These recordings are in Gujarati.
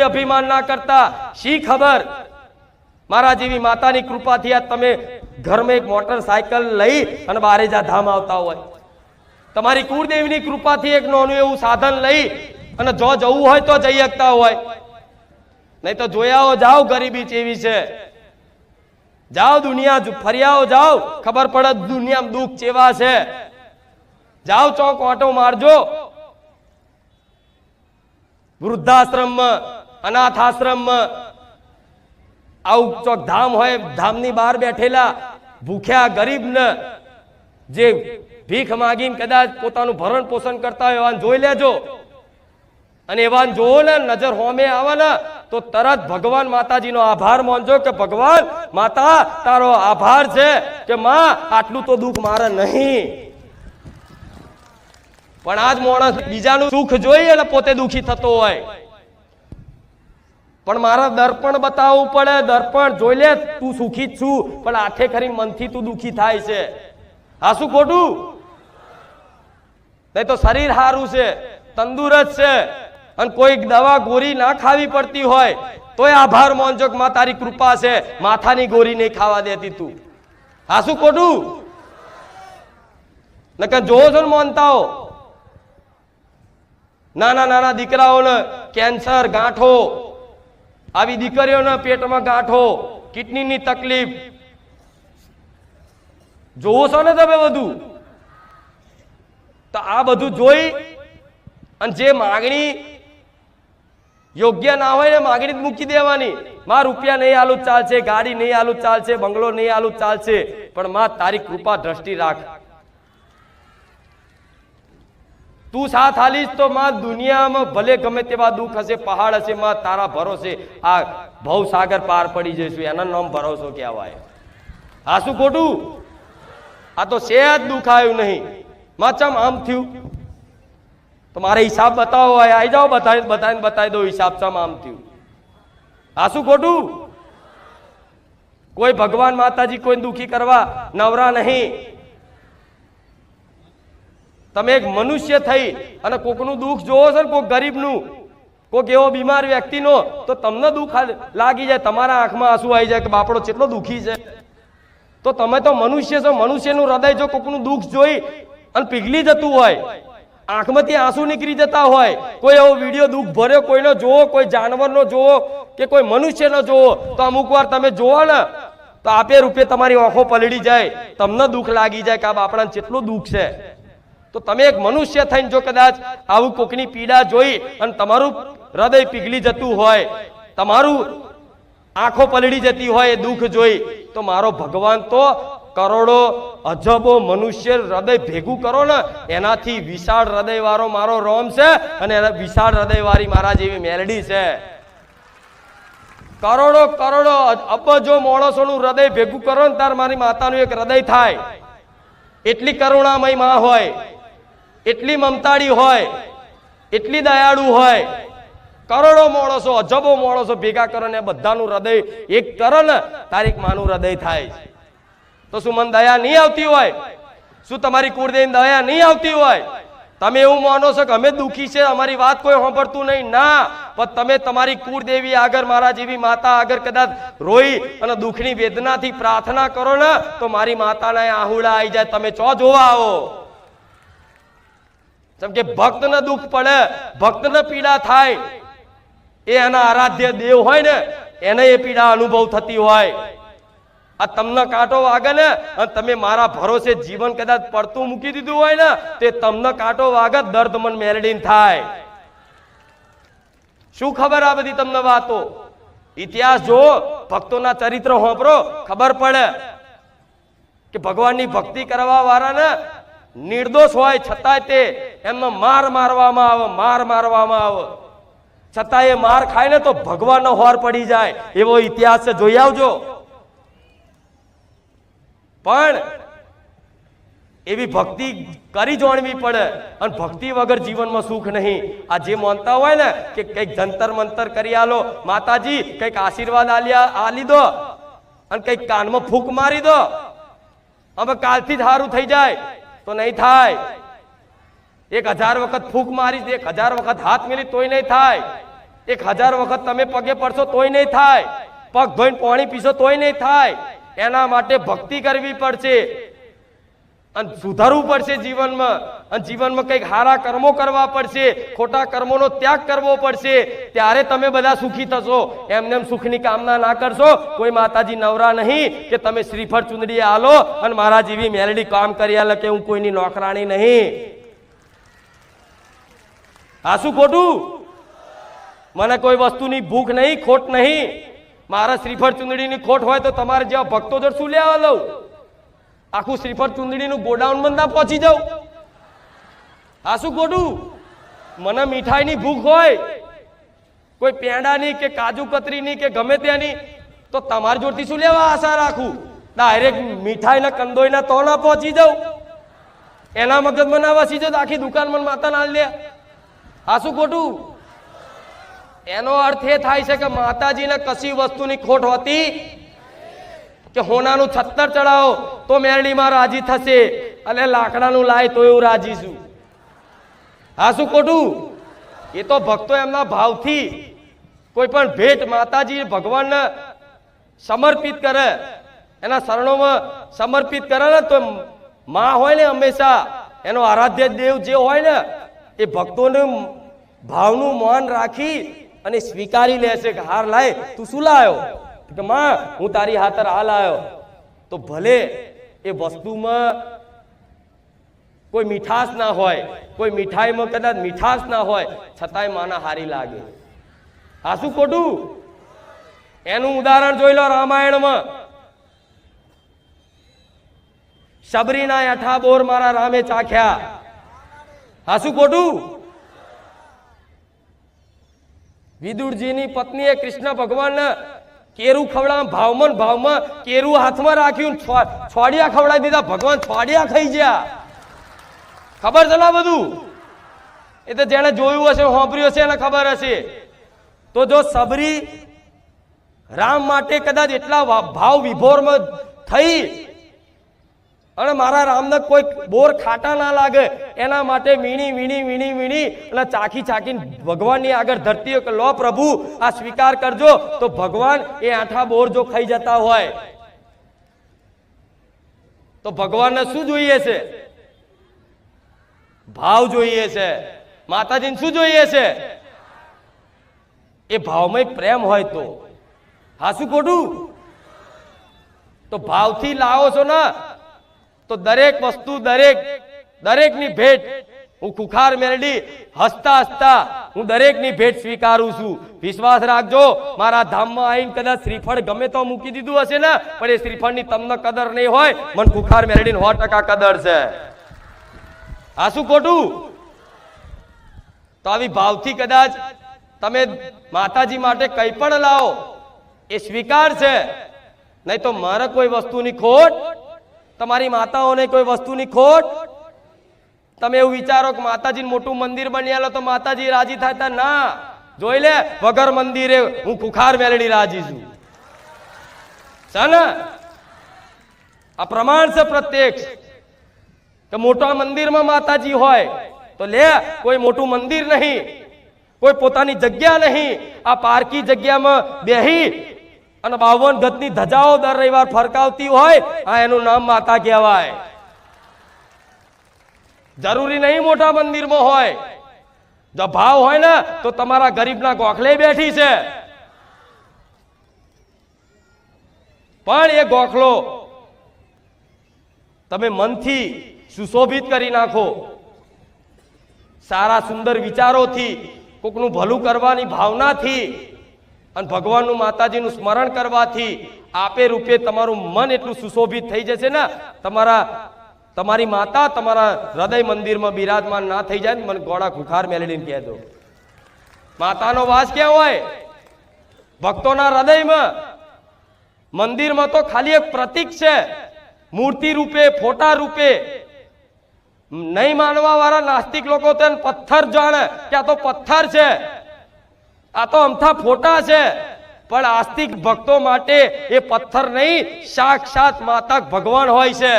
કોઈ અભિમાન ના કરતા. શી ખબર મારા જેવી માતાની કૃપાથી આ તમે ઘરમાં એક મોટરસાયકલ લઈ અને બારેજા ધામ આવતા હોય. તમારી કુળદેવીની કૃપાથી એક નાનું એવું સાધન લઈ અને જો જવું હોય તો જઈ શકતા હોય. નહીં તો જોયાઓ જાઓ ગરીબી કેવી છે. જાઓ દુનિયા ફર્યાઓ જાઓ, ખબર પડે દુનિયામાં દુઃખ કેવા છે. જાઓ ચોક ઓટો મારજો. વૃદ્ધાશ્રમમાં, અનાથ આશ્રમમાં આવું ચોક ધામ હોય, ધામની બહાર બેઠેલા ભૂખ્યા ગરીબને જે ભીખ માગીને કદાચ પોતાનું ભરણ પોષણ કરતા હોય એવાને જોઈ લેજો. અને એવાને જોવો ને, નજર હોમે આવે ને તો તરત ભગવાન માતાજીનો આભાર માનજો કે ભગવાન માતા તારો આભાર છે કે માં આટલું તો દુઃખ મારે નહીં. પણ આજ માણસ બીજાનું સુખ જોઈ અને પોતે દુઃખી થતો હોય. પણ મારા દર્પણ બતાવવું પડે. દર્પણ જોઈ લે તું સુખી જ છું, પણ આખે ખરી મનથી તું દુઃખી થાય છે. આ શું ખોટું? નહીં તો શરીર સારું છે, તંદુરસ્ત છે, અને કોઈ દવા ગોળી ના ખાવી પડતી હોય તોય આભાર માનજો કે માં તારી કૃપા છે, માથાની ગોળી નહીં ખાવા દેતી તું. આ શું ખોટું? નકર જોવો છો ને માનતાઓ, નાના નાના દીકરાઓને કેન્સર, ગાંઠો, આવી દીકરીઓને પેટમાં ગાંઠો, કિડનીની તકલીફ જોવો છો ને તમે બધું. તો આ બધું જોઈ અને જે માગણી યોગ્ય ના હોય ને માગણી મૂકી દેવાની. માં રૂપિયા નહીં આલું ચાલશે, ગાડી નહીં આલું ચાલશે, બંગલો નહીં આલું ચાલશે, પણ માં તારી કૃપા દ્રષ્ટિ રાખ. તું સાથ આલીશ તો માં દુનિયામાં ભલે ગમે તેવા દુઃખ હશે, પહાડ હશે, માં તારા ભરોસે આ ભવસાગર પાર પડી જઈશું. એના નામ ભરોસો કહેવાય. આ શું ખોટું? આ તો સહેજ દુઃખ આવ્યું નહીં. માં ચમ આમ થયું તો મારે હિસાબ બતાવો, આવી જાઓ, બતાવી દો હિસાબ ચમ આમ થયું. આ શું ખોટું? કોઈ ભગવાન માતાજી કોઈ દુઃખી કરવા નવરા નહીં. તમે એક મનુષ્ય થઈ અને કોકનું દુઃખ જોવો છો ને, કોક ગરીબનું, કોક એવો બીમાર વ્યક્તિનો, તો તમને દુઃખ લાગી જાય, તમારા આંખમાં આંસુ આવી જાય કે બાપડો કેટલો દુઃખી છે. તો તમે તો મનુષ્ય છો. મનુષ્યનું હૃદય જો કોકનું દુઃખ જોઈ અને પીગળી જતું હોય, આંખમાંથી આંસુ નીકળી જતા હોય, કોઈ એવો વિડીયો દુઃખ ભર્યો કોઈનો જોવો, કોઈ જાનવરનો જોવો કે કોઈ મનુષ્યનો જોવો, તો અમુક વાર તમે જોવો ને તો આપે રૂપે તમારી આંખો પલળી જાય, તમને દુઃખ લાગી જાય કે આ બાપડાને કેટલું દુઃખ છે. તો તમે એક મનુષ્ય થઈને જો કદાચ આવું કોકની પીડા જોઈ અને તમારું હૃદય પીગળી જતું હોય, તમારું આંખો પલળી જતી હોય એ દુઃખ જોઈ, તો મારો ભગવાન તો કરોડો અજબો મનુષ્ય હૃદય ભેગું કરો ને એનાથી વિશાળ હૃદય વાળો મારો રોમ છે, અને વિશાળ હૃદય વાળી મારા જેવી મેલડી છે. કરોડો કરોડો અબજો માણસોનું હૃદય ભેગું કરો ને તાર મારી માતાનું એક હૃદય થાય. એટલી કરુણામય માં હોય, એટલી મમતાળી હોય, એટલી દયાળુ હોય. કરોડો માણસો, અજબો માણસો ભેગા કરો ને બધાનું હૃદય એક કરો ને તારીખ માનું હૃદય થાય. તો શું મન દયા નહીં આવતી હોય? શું તમારી કુળદેવી દયા નહીં આવતી હોય? તમે એવું માનો છો કે અમે દુઃખી છે, અમારી વાત કોઈ સાંભળતું નહીં? ના, પણ તમે તમારી કુળદેવી આગળ, મારા જેવી માતા આગળ કદાચ રોઈ અને દુઃખની વેદનાથી પ્રાર્થના કરો ને તો મારી માતાના આહુડા આવી જાય. તમે ચો જોવા આવો. જેમ કે ભક્તને દુઃખ પડે, ભક્તને પીડા થાય, એ એના આરાધ્ય દેવ હોય ને એને એ પીડા અનુભવ થતી હોય. આ તમને કાંટો વાગે ને અને તમે મારા ભરોસે જીવન કદાચ પડતું મૂકી દીધું હોય ને તે તમને કાંટો વાગે, દર્દ મન મેલડીન થાય. શું ખબર આ બધી તમને વાતો? ઇતિહાસ જો, ભક્તોના ચરિત્ર હોંપરો, ખબર પડે કે ભગવાનની ભક્તિ કરવા વાળાને નિર્દોષ હોય છતાંય તે એમને માર મારવામાં આવે, છતાં એ માર ખાય ને તો ભગવાનનો હોર પડી જાય. એવો ઇતિહાસ છે, જોઈ આવજો. પણ એવી ભક્તિ કરી જોણવી પડે, અને ભક્તિ વગર જીવનમાં સુખ નહીં. આ જે માનતા હોય ને કે કઈક જંતર મંતર કરી આલો, માતાજી કઈક આશીર્વાદ આલી દો અને કઈક કાનમાં ફૂંક મારી દો, હવે કાલથી જ સારું થઈ જાય, તો નહીં થાય. 1000 વખત ફૂંક મારી, 1000 વખત હાથ મેલી તોય નહીં થાય. 1000 વખત તમે પગે પડશો તોય નહીં થાય, પગ ધોઈને પાણી પીશો તોય નહીં થાય. એના માટે ભક્તિ કરવી પડશે અને સુધારવું પડશે જીવનમાં, અને જીવનમાં કંઈક સારા કર્મો કરવા પડશે, ખોટા કર્મોનો ત્યાગ કરવો પડશે. ત્યારે તમે બધા સુખી થશો. એમને એમ સુખની કામના ના કરશો. કોઈ માતાજી નવરા નહીં કે તમે શ્રીફળ ચુંદડી આલો અને મારા જેવી મેલડી કામ કરી આલે કે હું કોઈની નોકરાણી નહીં. આ શું ખોટું? મને કોઈ વસ્તુની ભૂખ નહીં, ખોટ નહીં. મારા શ્રીફળ ચુંદડીની ખોટ હોય તો તમારે જેવા ભક્તો જોડ શું લેવા લઉં? આખું શ્રીફળ ચુંદડીનું ગોડાઉન બંધ ના પહોંચી જાઉં? આ શું ખોટું? મને મીઠાઈની ભૂખ હોય, કોઈ પેંડાની કે કાજુ કતરીની કે ગમે ત્યાંની, તો તમારી જોડથી શું લેવા આશા રાખું? ડાયરેક્ટ મીઠાઈના કંદોઈના તો ના પહોંચી જાઉં? એના મગજમાં ના વસી જાઉં આખી દુકાનમાં માતા ના લે? આ શું ખોટું? એનો અર્થ એ થાય છે કે માતાજીને કશી વસ્તુની ખોટ હોતી કે હોનાનું 76 ચડાવો તો મેરડીમાં રાજી થશે, અને લાકડાનું લાય તો એવું રાજી છું. આ શું ખોટું? એ તો ભક્તો એમના ભાવથી કોઈ પણ ભેટ માતાજી ભગવાનને સમર્પિત કરે, એના શરણોમાં સમર્પિત કરે ને, તો માં હોય ને હંમેશા એનો આરાધ્ય દેવ જે હોય ને એ ભક્તોનું ભાવનું માન રાખી અને સ્વીકારી લેશે કે હાર લાય તું શું લાયો? કે માં હું તારી હાથર આ લાયો. તો ભલે એ વસ્તુમાં કોઈ મીઠાશ ના હોય, કોઈ મીઠાઈમાં કદાચ મીઠાશ ના હોય, છતાંય માના હારી લાગે. આ શું ખોટું? એનું ઉદાહરણ જોઈ લો રામાયણમાં. શબરીના 8 બોર મારા રામે ચાખ્યા. આ શું ખોટું? વિદુરજીની પત્નીએ કૃષ્ણ ભગવાનને કેરું ખવડાવ ભાવમાં કેરું હાથમાં રાખ્યું, છોડિયા ખવડાવી દીધા. ભગવાન છોડિયા ખાઈ ગયા. ખબર છે ને બધું? એ તો જેને જોયું હશે, સાંભળ્યું હશે એને ખબર હશે. તો જો સબરી રામ માટે કદાચ એટલા ભાવ વિભોરમાં થઈ અને મારા રામને કોઈ બોર ખાટા ના લાગે એના માટે વીણી અને ચાખીને ભગવાનની આગળ ધરતી કે લો પ્રભુ આ સ્વીકાર કરજો, તો ભગવાન એ 8 બોર જો ખાઈ જતા હોય તો ભગવાનને શું જોઈએ છે? ભાવ જોઈએ છે. માતાજીને શું જોઈએ છે? એ ભાવમય પ્રેમ હોય તો. હા શું ખોટું? તો ભાવથી લાવો છો ને તો દરેક વસ્તુ, દરેકની ભેટ હું ખુખાર મેલડી હસતા હસતા હું દરેકની ભેટ સ્વીકારું છું. વિશ્વાસ રાખજો, મારા ધામમાં આવીને કદાચ શ્રીફળ ગમે તો મૂકી દીધું હશે ને, પણ એ શ્રીફળની તમને કદર નહીં હોય, મને ખુખાર મેલડીને 100% કદર છે. આ શું ખોટું? તો આવી ભાવથી કદાચ તમે માતાજી માટે કંઈ પણ લાવો એ સ્વીકાર છે. નહીં તો મારે કોઈ વસ્તુની ખોટ, તમારી માતાઓને કોઈ વસ્તુની ખોટ. તમે એવું વિચારો કે માતાજીનું મોટું મંદિર બની આલો તો માતાજી રાજી થાય? ના, જોઈ લે વગર મંદિરે હું ખુખાર મેલડી રાજી છું. છે ને? આ પ્રમાણ છે પ્રત્યક્ષ કે મોટા મંદિરમાં માતાજી હોય તો લે કોઈ મોટું મંદિર નહીં, કોઈ પોતાની જગ્યા નહીં, આ પારકી જગ્યામાં બેહી અને 52 ગજની ધજાઓ દર રવિવાર ફરકાવતી હોય, આ એનું નામ માતા કહેવાય. જરૂરી નહીં મોટા મંદિરમાં હોય. જો ભાવ હોય ને તો તમારા ગરીબના ગોખલે બેઠી છે, પણ એ ગોખલો તમે મનથી સુશોભિત કરી નાખો, સારા સુંદર વિચારોથી, કોકનું ભલું કરવાની ભાવનાથી અને ભગવાનનું માતાજીનું સ્મરણ કરવાથી આપે રૂપે તમારું મન એટલું સુશોભિત થઈ જશે ને, તમારી માતા તમારા હૃદય મંદિરમાં બિરાજમાન ના થઈ જાય ને, મને ગોળા ખુખાર મેલડીને કહેજો. માતાનો વાસ ક્યાં હોય? ભક્તોના હૃદયમાં. મંદિરમાં તો ખાલી એક પ્રતીક છે, મૂર્તિ રૂપે, ફોટા રૂપે. નહીં માનવા વાળા નાસ્તિક લોકો તો પથ્થર જાણે કે આ તો પથ્થર છે, આ તો અમથા ફોટા છે, પણ આસ્તિક ભક્તો માટે એ પથ્થર નહીં, સાક્ષાત માતા ભગવાન હોય છે.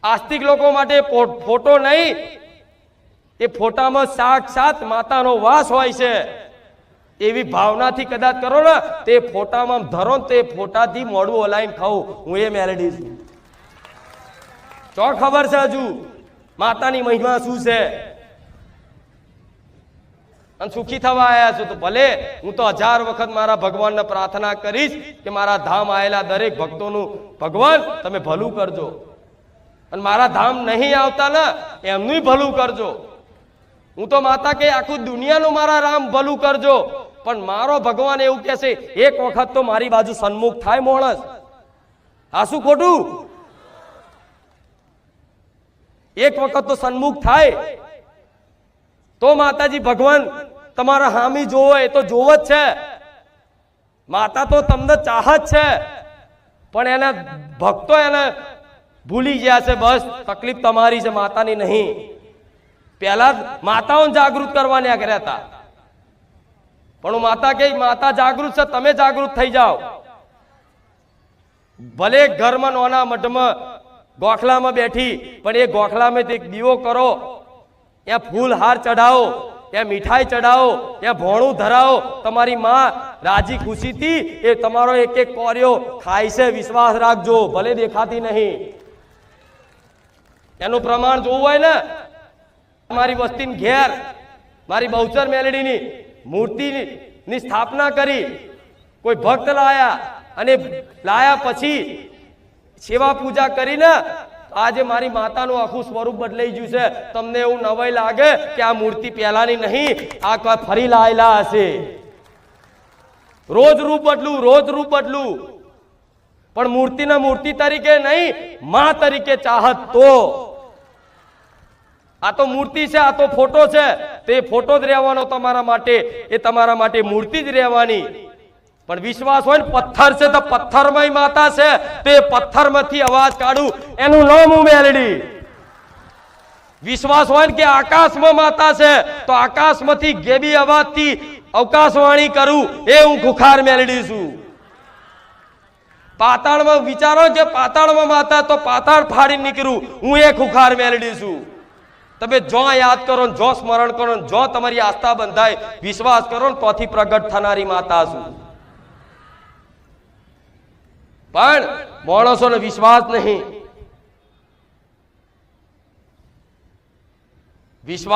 આસ્તિક લોકો માટે ફોટો નહીં, એ ફોટામાં સાક્ષાત માતાનો વાસ હોય છે. એવી ભાવનાથી કદાચ કરો ને તે ફોટામાં ધરો ને તે ફોટાથી મોડું હલાઈને ખાવું, હું એ મેલેડી છું. ચો ખબર છે હજુ માતાની મહિમા શું છે? અને સુખી થવા આવ્યા છો તો ભલે હું તો 1000 વખત મારા ભગવાનને પ્રાર્થના કરીશ કે મારા ધામ આવેલા દરેક ભક્તોનું ભગવાન તમે ભલું કરજો, અને મારા ધામ નહીં આવતા ને એમનું ભલું કરજો. હું તો માતા કે આખું દુનિયાનું મારા રામ ભલું કરજો, પણ મારો ભગવાન એવું કહે છે એક વખત તો મારી બાજુ સન્મુખ થાય માણસ. આ શું ખોટું? એક વખત તો સન્મુખ થાય તો માતાજી ભગવાન તમારા હામી જોવો, એ તો જોવો જ છે. માતા તો તમને ચાહત છે, પણ એના ભક્તો એને ભૂલી ગયા છે. બસ તકલીફ તમારી છે, માતાની નહીં. પહેલા માતાઓને જાગૃત કરવાની કર્યા હતા, પણ હું માતા કે માતા જાગૃત છે, તમે જાગૃત થઈ જાઓ. ભલે ઘરમાં નોના મઠમાં ગોખલામાં બેઠી, પણ એ ગોખલામાં એક દીવો કરો, ત્યાં ફૂલ હાર ચડાવો, ત્યાં મીઠાઈ ચડાવો, ત્યાં ભોણું ધરાવો. તમારી માં રાજી ખુશીથી એ તમારો એક એક કોર્યો ખાય છે. વિશ્વાસ રાખજો, ભલે દેખાતી નહીં. એનું પ્રમાણ જોવું હોય ને, મારી વસ્તીની ઘેર મારી બહુચર મેલડીની મૂર્તિની સ્થાપના કરી, કોઈ ભક્ત લાયા, અને લાયા પછી સેવા પૂજા કરીને આજે મારી માતાનું આખું સ્વરૂપ બદલાઈ ગયું છે. તમને એવું નવાઈ લાગે કે આ મૂર્તિ પહેલાની નહીં, આ ફરી લાયેલા હશે. રોજ રૂપ બદલું, રોજ રૂપ બદલું, પણ મૂર્તિના મૂર્તિ તરીકે નહીં, માં તરીકે ચાહત. તો આ તો મૂર્તિ છે, આ તો ફોટો છે, તે ફોટો જ રહેવાનો તમારા માટે, એ તમારા માટે મૂર્તિ જ રહેવાની. પણ વિશ્વાસ હોય ને પથ્થર છે તો પથ્થરમાં માતા છે, તે પથ્થરમાંથી અવાજ કાઢું, એનું નામ હું મેલડી. વિશ્વાસ હોય ને કે આકાશમાં માતા છે તો આકાશમાંથી ગેબી અવાજથી અવકાશવાણી કરું, એ હું ખુખાર મેલડી છું. પાતાળમાં વિચારો કે પાતાળમાં માતા, તો પાતાળ ફાડી નીકળું, હું એ ખુખાર મેલડી છું. તમે જો યાદ કરો, જો સ્મરણ કરો, જો તમારી આસ્થા બંધાય, વિશ્વાસ કરો ને તોથી પ્રગટ થનારી માતા છું. પણ માણસોને વિશ્વાસ નહીં. વિશ્વાસ